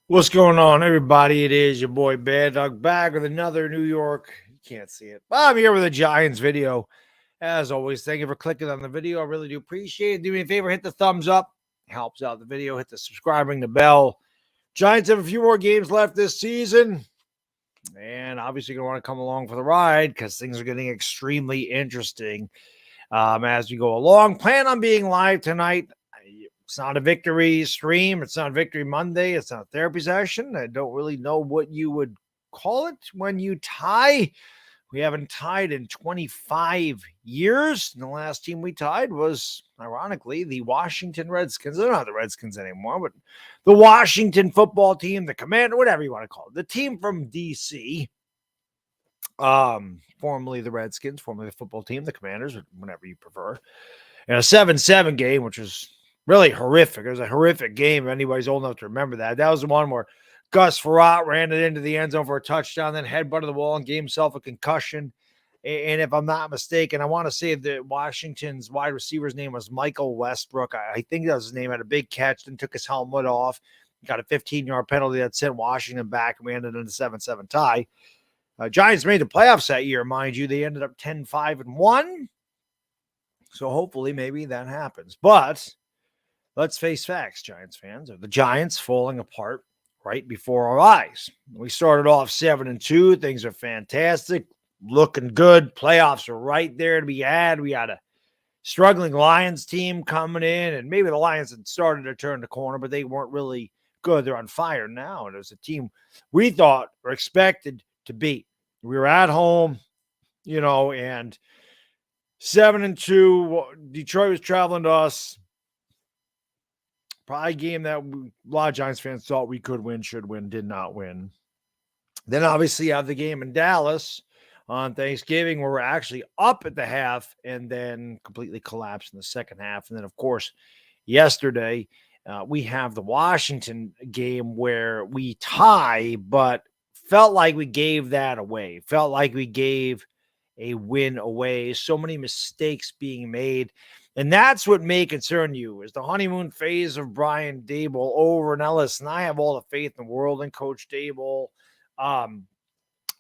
What's going on, everybody? It is your boy Baddog back with another New York. You can't see it. I'm here with a Giants video. As always, thank you for clicking on the video. I really do appreciate it. Do me a favor, hit the thumbs up. Helps out the video. Hit the subscribe, ring the bell. Giants have a few more games left this season. And obviously, you're going to want to come along for the ride because things are getting extremely interesting as we go along. Plan on being live tonight. It's not a victory stream. It's not a victory Monday. It's not a therapy session. I don't really know what you would call it when you tie. We haven't tied in 25 years. And the last team we tied was, ironically, the Washington Redskins. They're not the Redskins anymore, but the Washington football team, the Commander, whatever you want to call it. The team from D.C., formerly the Redskins, formerly the football team, the Commanders, whatever you prefer. In a 7-7 game, which was really horrific. It was a horrific game. If anybody's old enough to remember that. That was the one where Gus Frerotte ran it into the end zone for a touchdown, then headbutted the wall and gave himself a concussion. And if I'm not mistaken, I want to say that Washington's wide receiver's name was Michael Westbrook. I think that was his name. Had a big catch, then took his helmet off. Got a 15-yard penalty that sent Washington back, and we ended in a 7-7 tie. Giants made the playoffs that year, mind you. They ended up 10-5-1. So hopefully maybe that happens. But let's face facts, Giants fans. Are the Giants falling apart right before our eyes? We started off 7-2. Things are fantastic, looking good. Playoffs are right there to be had. We had a struggling Lions team coming in, and maybe the Lions had started to turn the corner, but they weren't really good. They're on fire now, and it was a team we thought or expected to beat. We were at home, and 7-2. Detroit was traveling to us. Probably a game that a lot of Giants fans thought we could win, should win, did not win. Then obviously you have the game in Dallas on Thanksgiving where we're actually up at the half and then completely collapsed in the second half. And then, of course, yesterday we have the Washington game where we tie, but felt like we gave that away. Felt like we gave a win away. So many mistakes being made. And that's what may concern you is the honeymoon phase of Brian Daboll over. Now, listen, I have all the faith in the world in Coach Daboll.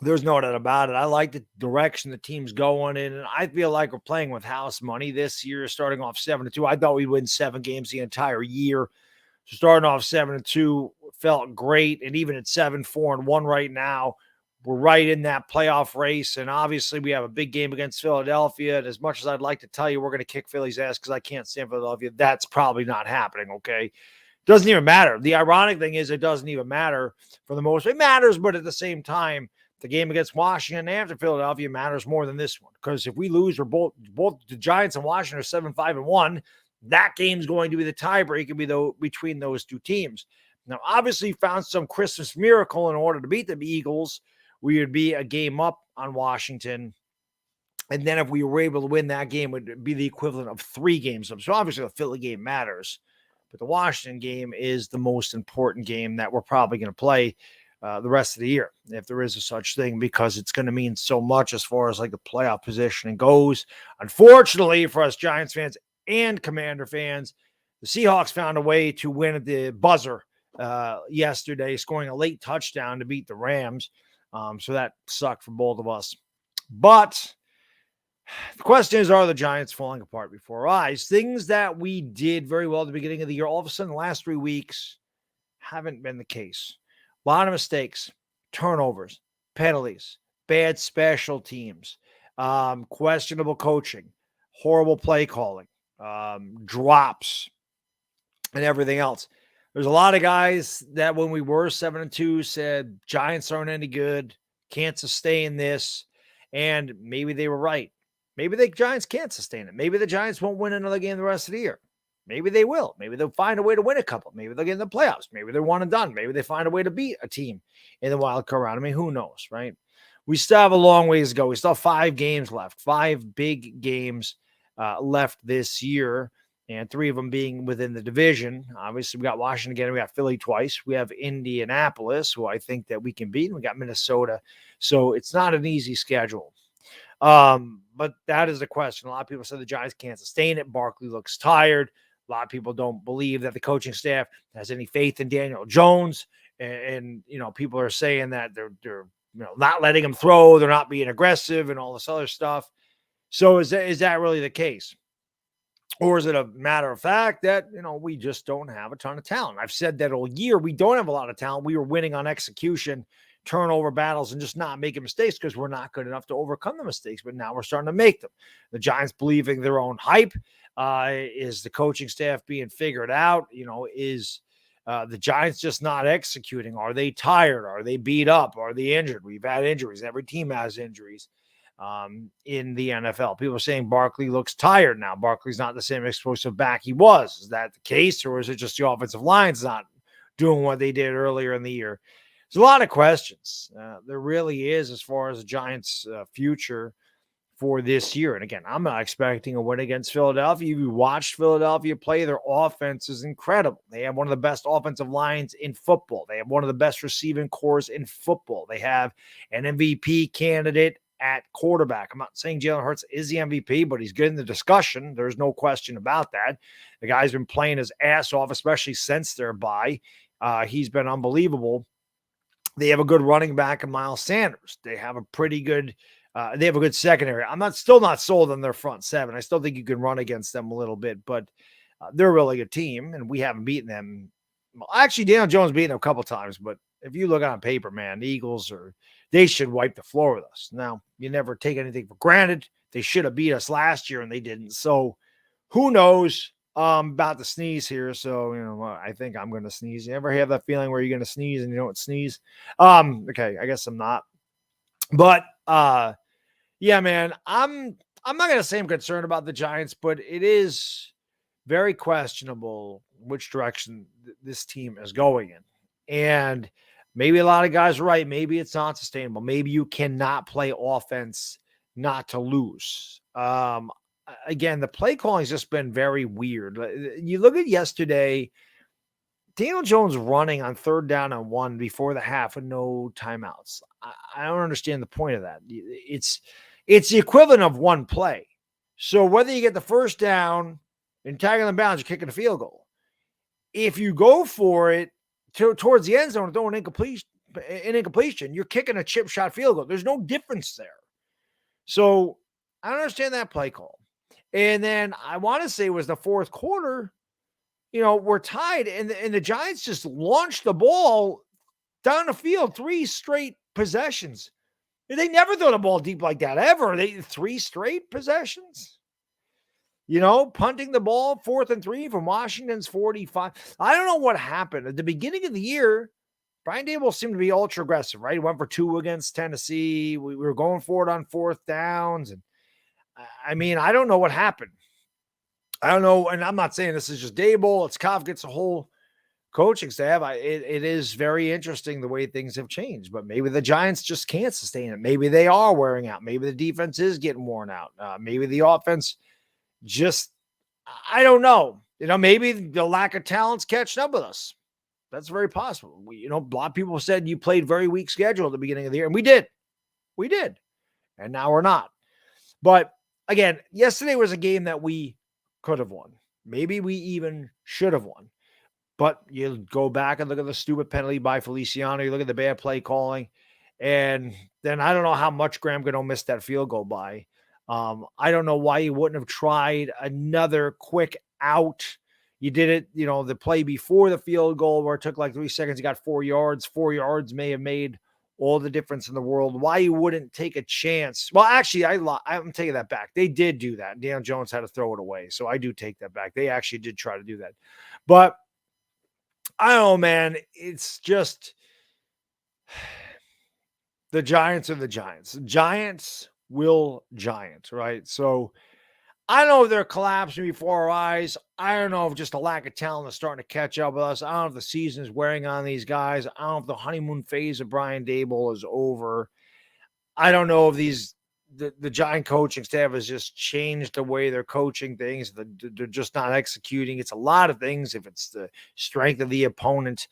There's no doubt about it. I like the direction the team's going in, and I feel like we're playing with house money this year, starting off 7-2. I thought we'd win 7 games the entire year. So starting off 7-2 felt great, and even at 7-4-1 right now, we're right in that playoff race, and obviously we have a big game against Philadelphia, and as much as I'd like to tell you we're going to kick Philly's ass because I can't stand Philadelphia, that's probably not happening, okay? Doesn't even matter. The ironic thing is it doesn't even matter for the most. It matters, but at the same time, the game against Washington after Philadelphia matters more than this one, because if we lose, we're both the Giants and Washington are 7-5-1. That game's going to be the tiebreaker between those two teams. Now, obviously, found some Christmas miracle in order to beat the Eagles. We would be a game up on Washington. And then if we were able to win that game, it would be the equivalent of 3 games up. So obviously the Philly game matters. But the Washington game is the most important game that we're probably going to play the rest of the year, if there is a such thing, because it's going to mean so much as far as like the playoff positioning goes. Unfortunately for us Giants fans and Commander fans, the Seahawks found a way to win at the buzzer yesterday, scoring a late touchdown to beat the Rams. So that sucked for both of us. But the question is, are the Giants falling apart before our eyes? Things that we did very well at the beginning of the year, all of a sudden the last 3 weeks haven't been the case. A lot of mistakes, turnovers, penalties, bad special teams, questionable coaching, horrible play calling, drops, and everything else. There's a lot of guys that when we were 7-2 said Giants aren't any good, can't sustain this, and maybe they were right. Maybe the Giants can't sustain it. Maybe the Giants won't win another game the rest of the year. Maybe they will. Maybe they'll find a way to win a couple. Maybe they'll get in the playoffs. Maybe they're one and done. Maybe they find a way to beat a team in the wild card round. I mean, who knows, right? We still have a long ways to go. We still have 5 games left, 5 big games left this year, and 3 of them being within the division. Obviously, we got Washington again. We got Philly twice. We have Indianapolis, who I think that we can beat. And we got Minnesota. So it's not an easy schedule. But that is the question. A lot of people said the Giants can't sustain it. Barkley looks tired. A lot of people don't believe that the coaching staff has any faith in Daniel Jones and people are saying that they're not letting him throw, they're not being aggressive, and all this other stuff. So is that really the case? Or is it a matter of fact that, we just don't have a ton of talent? I've said that all year. We don't have a lot of talent. We were winning on execution, turnover battles, and just not making mistakes because we're not good enough to overcome the mistakes. But now we're starting to make them. The Giants believing their own hype. Is the coaching staff being figured out? Is the Giants just not executing? Are they tired? Are they beat up? Are they injured? We've had injuries. Every team has injuries in the NFL. People are saying Barkley looks tired now. Barkley's not the same explosive back he was. Is that the case, or is it just the offensive line's not doing what they did earlier in the year? There's a lot of questions. There really is, as far as the Giants' future for this year. And again, I'm not expecting a win against Philadelphia. If you watched Philadelphia play, their offense is incredible. They have one of the best offensive lines in football. They have one of the best receiving cores in football. They have an MVP candidate at quarterback. I'm not saying Jalen Hurts is the MVP, but he's good in the discussion. There's no question about that. The guy's been playing his ass off, especially since their bye. He's been unbelievable. They have a good running back in Miles Sanders. They have a pretty good they have a good secondary. I'm still not sold on their front seven. I still think you can run against them a little bit, but they're a really good team, and we haven't beaten them. Well, actually, Daniel Jones beat them a couple times, but if you look on paper, man, the Eagles they should wipe the floor with us. Now, you never take anything for granted. They should have beat us last year, and they didn't. So who knows about to sneeze here. So, I think I'm going to sneeze. You ever have that feeling where you're going to sneeze and you don't sneeze? Okay, I guess I'm not. But, yeah, man, I'm not going to say I'm concerned about the Giants, but it is very questionable which direction this team is going in. And maybe a lot of guys are right. Maybe it's not sustainable. Maybe you cannot play offense not to lose. Again, the play calling has just been very weird. You look at yesterday, Daniel Jones running on 3rd down and 1 before the half with no timeouts. I don't understand the point of that. It's the equivalent of one play. So whether you get the first down and tagging the bounds, you're kicking a field goal. If you go for it towards the end zone and throw an incompletion, you're kicking a chip shot field goal. There's no difference there. So I don't understand that play call. And then I want to say it was the 4th quarter. We're tied, and the Giants just launched the ball down the field, 3 straight possessions. They never throw the ball deep like that, ever. 3 straight possessions. Punting the ball, 4th and 3 from Washington's 45. I don't know what happened. At the beginning of the year, Brian Daboll seemed to be ultra aggressive, right? He went for 2 against Tennessee. We were going for it on 4th downs. And I don't know what happened. I don't know. And I'm not saying this is just Daboll. It's Koff gets a whole coaching staff. It is very interesting the way things have changed, but maybe the Giants just can't sustain it. Maybe they are wearing out. Maybe the defense is getting worn out. Maybe the offense I don't know. Maybe the lack of talent's catching up with us. That's very possible. A lot of people said you played very weak schedule at the beginning of the year, and we did. And now we're not. But again, yesterday was a game that we could have won. Maybe we even should have won. But you go back and look at the stupid penalty by Feliciano. You look at the bad play calling. And then I don't know how much Graham Gano missed that field goal by. I don't know why you wouldn't have tried another quick out. You did it, the play before the field goal where it took like 3 seconds. You got 4 yards. 4 yards may have made all the difference in the world. Why you wouldn't take a chance? Well, actually, I'm taking that back. They did do that. Daniel Jones had to throw it away. So I do take that back. They actually did try to do that. But I don't know, man. It's just the Giants are the Giants. Giants will giant, right? So I don't know if they're collapsing before our eyes. I don't know if just a lack of talent is starting to catch up with us. I don't know if the season is wearing on these guys. I don't know if the honeymoon phase of Brian Daboll is over. I don't know if the Giant coaching staff has just changed the way they're coaching things. They're just not executing. It's a lot of things if it's the strength of the opponent.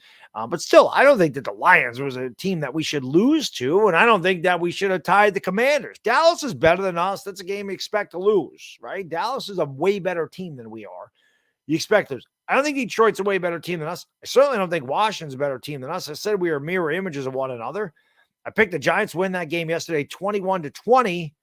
But still, I don't think that the Lions was a team that we should lose to, and I don't think that we should have tied the Commanders. Dallas is better than us. That's a game we expect to lose, right? Dallas is a way better team than we are. You expect those. I don't think Detroit's a way better team than us. I certainly don't think Washington's a better team than us. I said we are mirror images of one another. I picked the Giants win that game yesterday 21-20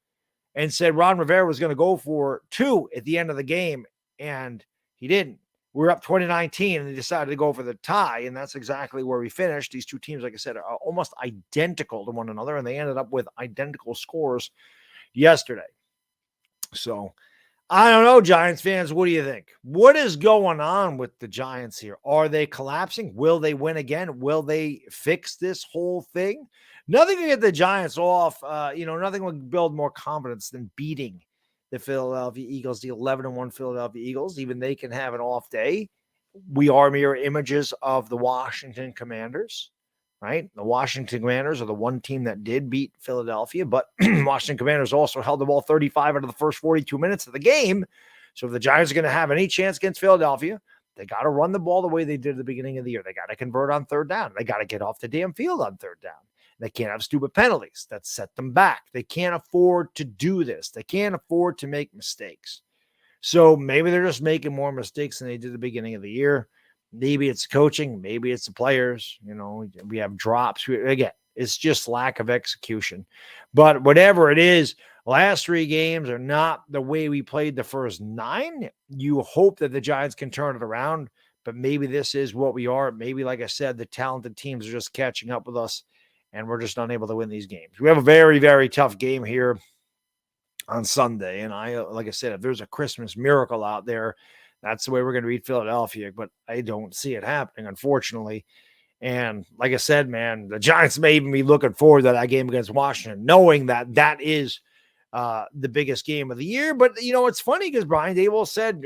and said Ron Rivera was going to go for 2 at the end of the game, and he didn't. We were up 2019, and they decided to go for the tie, and that's exactly where we finished. These two teams, like I said, are almost identical to one another, and they ended up with identical scores yesterday. So, I don't know, Giants fans. What do you think? What is going on with the Giants here? Are they collapsing? Will they win again? Will they fix this whole thing? Nothing to get the Giants off. Nothing would build more confidence than beating the Philadelphia Eagles, the 11-1 Philadelphia Eagles. Even they can have an off day. We are mirror images of the Washington Commanders, right? The Washington Commanders are the one team that did beat Philadelphia, but Washington Commanders also held the ball 35 out of the first 42 minutes of the game. So if the Giants are going to have any chance against Philadelphia, they got to run the ball the way they did at the beginning of the year. They got to convert on third down. They got to get off the damn field on third down. They can't have stupid penalties that set them back. They can't afford to do this. They can't afford to make mistakes. So maybe they're just making more mistakes than they did at the beginning of the year. Maybe it's coaching. Maybe it's the players. We have drops. Again, it's just lack of execution. But whatever it is, last 3 games are not the way we played the first 9. You hope that the Giants can turn it around, but maybe this is what we are. Maybe, like I said, the talented teams are just catching up with us, and we're just unable to win these games. We have a very, very tough game here on Sunday, and like I said, if there's a Christmas miracle out there, that's the way we're going to beat Philadelphia, but I don't see it happening, unfortunately. And like I said, man, the Giants may even be looking forward to that game against Washington, knowing that that is the biggest game of the year. But, it's funny because Brian Daboll said,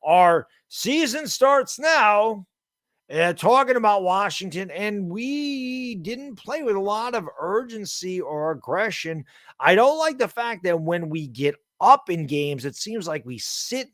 our season starts now. Talking about Washington, and we didn't play with a lot of urgency or aggression. I don't like the fact that when we get up in games, it seems like we sit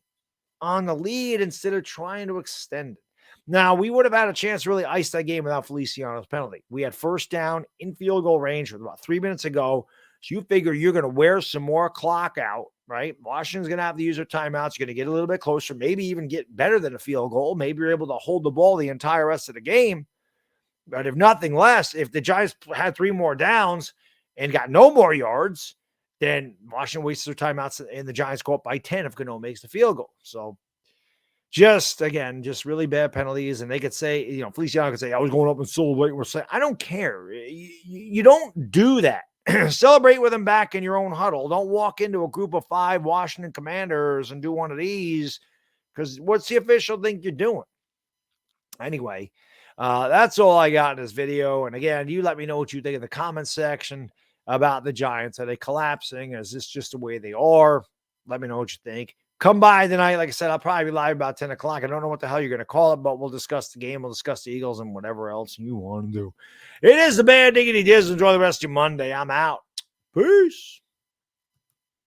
on the lead instead of trying to extend it. Now, we would have had a chance to really ice that game without Feliciano's penalty. We had first down in field goal range with about 3 minutes ago. So you figure you're going to wear some more clock out, right? Washington's going to have to use their timeouts. You're going to get a little bit closer, maybe even get better than a field goal. Maybe you're able to hold the ball the entire rest of the game. But if nothing less, if the Giants had 3 more downs and got no more yards, then Washington wastes their timeouts and the Giants go up by 10 if Gano makes the field goal. So just really bad penalties. And they could say, Feliciano could say, I was going up and celebrating. We're saying, I don't care. You don't do that. Celebrate with them back in your own huddle. Don't walk into a group of 5 Washington Commanders and do one of these, because what's the official think you're doing? Anyway, that's all I got in this video. And again, you let me know what you think in the comment section about the Giants. Are they collapsing? Is this just the way they are? Let me know what you think. Come by tonight. Like I said, I'll probably be live about 10 o'clock. I don't know what the hell you're going to call it, but we'll discuss the game. We'll discuss the Eagles and whatever else you want to do. It is the Bad Diggity Diz. Enjoy the rest of your Monday. I'm out. Peace.